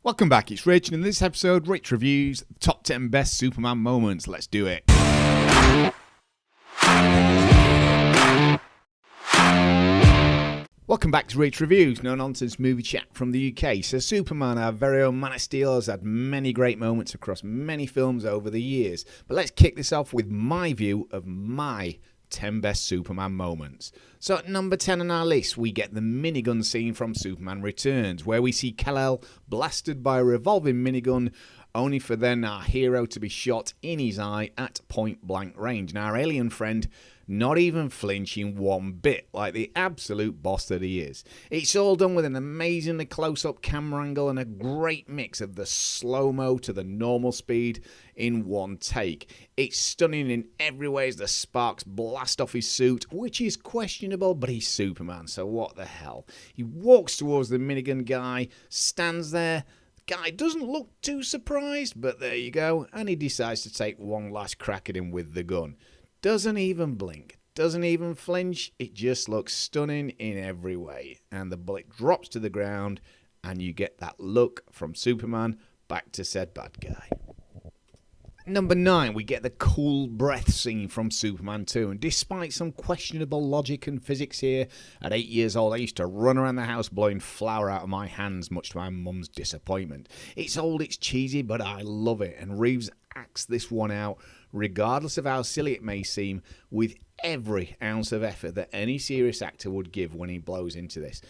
Welcome back, it's Rich, and in this episode, Rich reviews the top 10 best Superman moments. Let's do it. Welcome back to Rich Reviews, no-nonsense movie chat from the UK. So Superman, our very own Man of Steel, has had many great moments across many films over the years. But let's kick this off with my view of my 10 best Superman moments. So at number 10 on our list, we get the minigun scene from Superman Returns, where we see Kal-El blasted by a revolving minigun, only for then our hero to be shot in his eye at point-blank range. And our alien friend not even flinching one bit, like the absolute boss that he is. It's all done with an amazingly close-up camera angle and a great mix of the slow-mo to the normal speed in one take. It's stunning in every way as the sparks blast off his suit, which is questionable, but he's Superman, so what the hell. He walks towards the minigun guy, stands there. Guy doesn't look too surprised, but there you go, and he decides to take one last crack at him with the gun. Doesn't even blink, doesn't even flinch, it just looks stunning in every way. And the bullet drops to the ground, and you get that look from Superman back to said bad guy. Number 9, we get the cool breath scene from Superman 2, and despite some questionable logic and physics here, at 8 years old I used to run around the house blowing flour out of my hands, much to my mum's disappointment. It's old, it's cheesy, but I love it, and Reeves acts this one out, regardless of how silly it may seem, with every ounce of effort that any serious actor would give when he blows into this.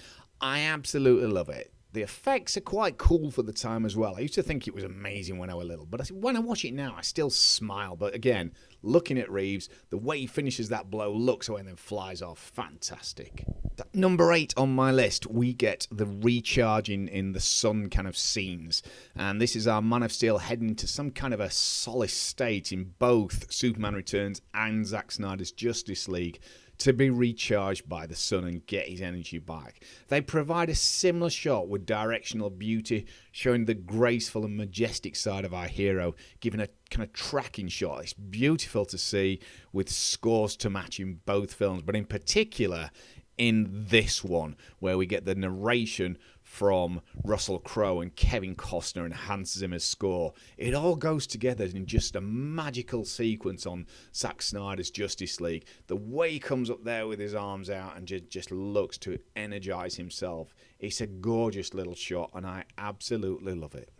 I absolutely love it. The effects are quite cool for the time as well. I used to think it was amazing when I was little, but when I watch it now, I still smile. But again, looking at Reeves, the way he finishes that blow, looks away and then flies off. Fantastic. At number 8 on my list, we get the recharging in the sun kind of scenes. And this is our Man of Steel heading to some kind of a solace state in both Superman Returns and Zack Snyder's Justice League, to be recharged by the sun and get his energy back. They provide a similar shot with directional beauty, showing the graceful and majestic side of our hero, giving a kind of tracking shot. It's beautiful to see, with scores to match in both films, but in particular in this one, where we get the narration from Russell Crowe and Kevin Costner and Hans Zimmer's score. It all goes together in just a magical sequence on Zack Snyder's Justice League. The way he comes up there with his arms out and just looks to energize himself. It's a gorgeous little shot, and I absolutely love it.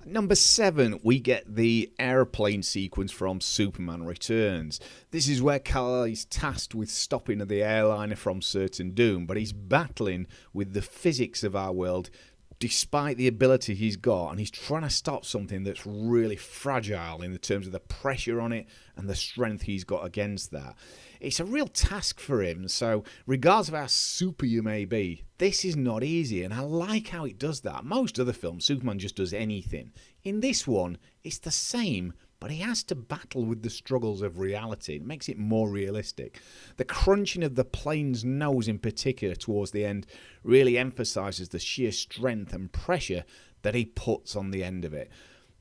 Number 7, we get the airplane sequence from Superman Returns. This is where Kal-El is tasked with stopping the airliner from certain doom, but he's battling with the physics of our world despite the ability he's got, and he's trying to stop something that's really fragile in the terms of the pressure on it and the strength he's got against that. It's a real task for him, so regardless of how super you may be, this is not easy, and I like how it does that. Most other films, Superman just does anything. In this one, it's the same, but he has to battle with the struggles of reality. It makes it more realistic. The crunching of the plane's nose in particular towards the end really emphasises the sheer strength and pressure that he puts on the end of it.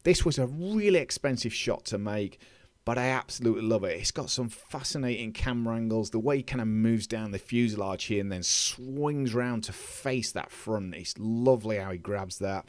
This was a really expensive shot to make, but I absolutely love it. It's got some fascinating camera angles. The way he kind of moves down the fuselage here and then swings round to face that front. It's lovely how he grabs that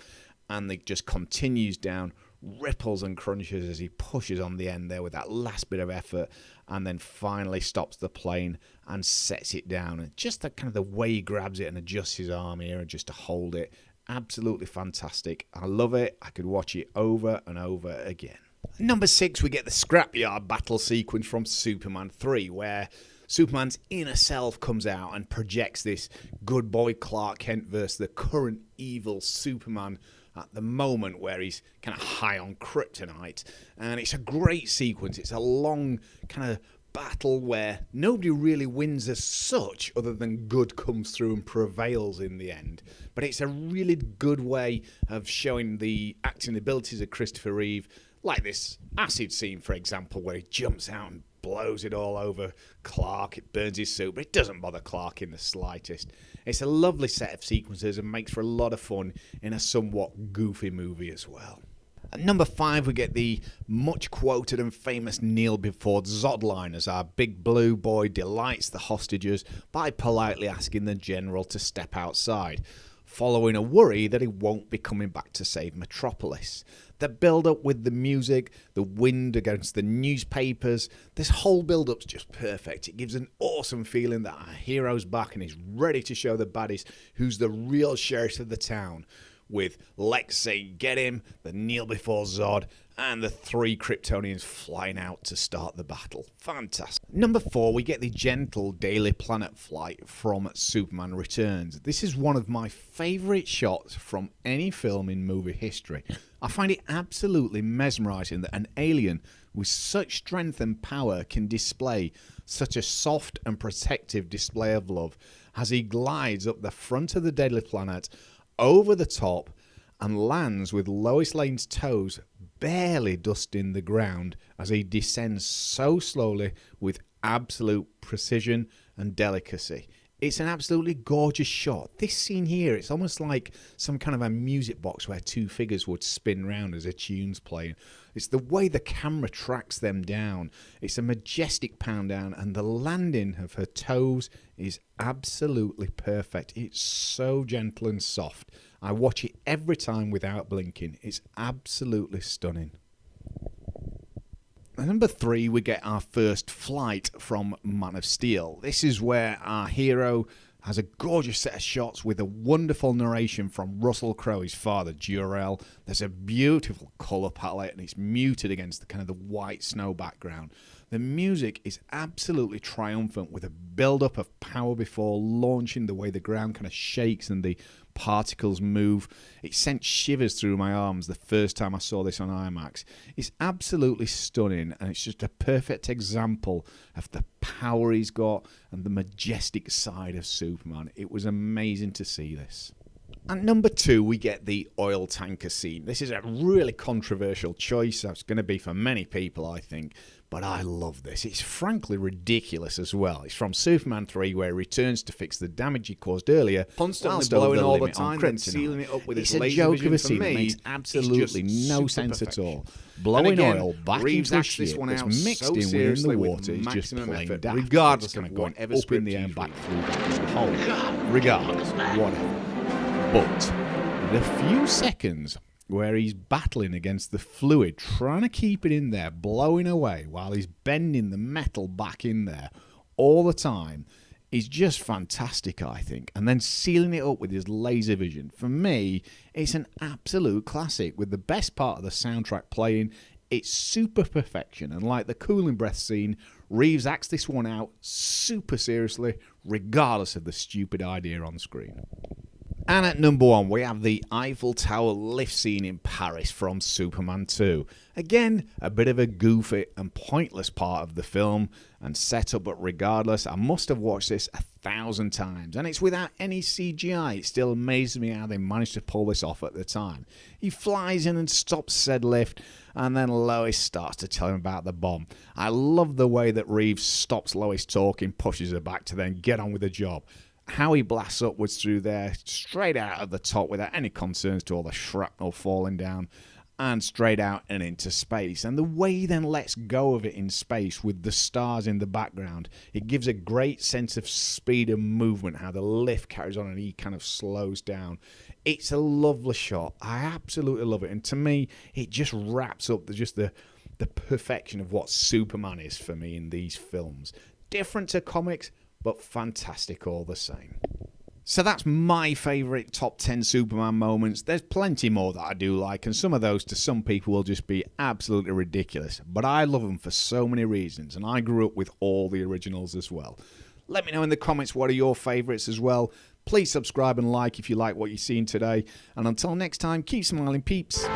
and it just continues down, ripples and crunches as he pushes on the end there with that last bit of effort, and then finally stops the plane and sets it down. And just the kind of the way he grabs it and adjusts his arm here and just to hold it, absolutely fantastic. I love it. I could watch it over and over again. Number 6, we get the scrapyard battle sequence from Superman 3, where Superman's inner self comes out and projects this good boy Clark Kent versus the current evil Superman at the moment, where he's kind of high on kryptonite. And it's a great sequence. It's a long kind of battle where nobody really wins as such, other than good comes through and prevails in the end. But it's a really good way of showing the acting abilities of Christopher Reeve, like this acid scene, for example, where he jumps out and blows it all over Clark. It burns his suit, but it doesn't bother Clark in the slightest. It's a lovely set of sequences and makes for a lot of fun in a somewhat goofy movie as well. At number 5, we get the much quoted and famous kneel before Zod line, as our big blue boy delights the hostages by politely asking the general to step outside. following a worry that he won't be coming back to save Metropolis. The build-up with the music, the wind against the newspapers, this whole build-up's just perfect. It gives an awesome feeling that our hero's back and he's ready to show the baddies who's the real sheriff of the town. With Lex say get him, the kneel before Zod, and the 3 Kryptonians flying out to start the battle. Fantastic. Number 4, we get the gentle Daily Planet flight from Superman Returns. This is one of my favourite shots from any film in movie history. I find it absolutely mesmerising that an alien with such strength and power can display such a soft and protective display of love as he glides up the front of the Daily Planet, over the top, and lands with Lois Lane's toes barely dusting the ground as he descends so slowly with absolute precision and delicacy. It's an absolutely gorgeous shot. This scene here, it's almost like some kind of a music box where 2 figures would spin round as a tune's playing. It's the way the camera tracks them down. It's a majestic pound down, and the landing of her toes is absolutely perfect. It's so gentle and soft. I watch it every time without blinking. It's absolutely stunning. At number 3, we get our first flight from Man of Steel. This is where our hero has a gorgeous set of shots with a wonderful narration from Russell Crowe, his father, Jor-El. There's a beautiful colour palette and it's muted against the kind of the white snow background. The music is absolutely triumphant with a build-up of power before launching, the way the ground kind of shakes and the particles move. It sent shivers through my arms the first time I saw this on IMAX. It's absolutely stunning, and it's just a perfect example of the power he's got and the majestic side of Superman. It was amazing to see this. At number 2, we get the oil tanker scene. This is a really controversial choice. That's going to be for many people, I think. But I love this. It's frankly ridiculous as well. It's from Superman 3, where he returns to fix the damage he caused earlier, constantly blowing all the time and sealing it up with his laser joke vision. of a For scene that me, makes absolutely no sense at all. Blowing again, oil back Reeves into a acts this ship one that's out mixed so in within seriously the with water is just maximum plain effort, daft. regardless It's kind of of going whatever up in script the air he's back reading. through the hole. Regardless, whatever. But the few seconds where he's battling against the fluid, trying to keep it in there, blowing away while he's bending the metal back in there all the time, is just fantastic, I think. And then sealing it up with his laser vision. For me, it's an absolute classic with the best part of the soundtrack playing. It's super perfection, and like the cooling breath scene, Reeves acts this one out super seriously, regardless of the stupid idea on screen. And at number 1, we have the Eiffel Tower lift scene in Paris from Superman 2. Again, a bit of a goofy and pointless part of the film and set up, but regardless, I must have watched this 1,000 times. And it's without any CGI. It still amazes me how they managed to pull this off at the time. He flies in and stops said lift, and then Lois starts to tell him about the bomb. I love the way that Reeves stops Lois talking, pushes her back to then get on with the job. How he blasts upwards through there, straight out of the top without any concerns to all the shrapnel falling down, and straight out and into space. And the way he then lets go of it in space with the stars in the background, it gives a great sense of speed and movement, how the lift carries on and he kind of slows down. It's a lovely shot. I absolutely love it. And to me, it just wraps up the perfection of what Superman is for me in these films. Different to comics, but fantastic all the same. So that's my favourite top 10 Superman moments. There's plenty more that I do like, and some of those to some people will just be absolutely ridiculous. But I love them for so many reasons, and I grew up with all the originals as well. Let me know in the comments what are your favourites as well. Please subscribe and like if you like what you've seen today. And until next time, keep smiling, peeps.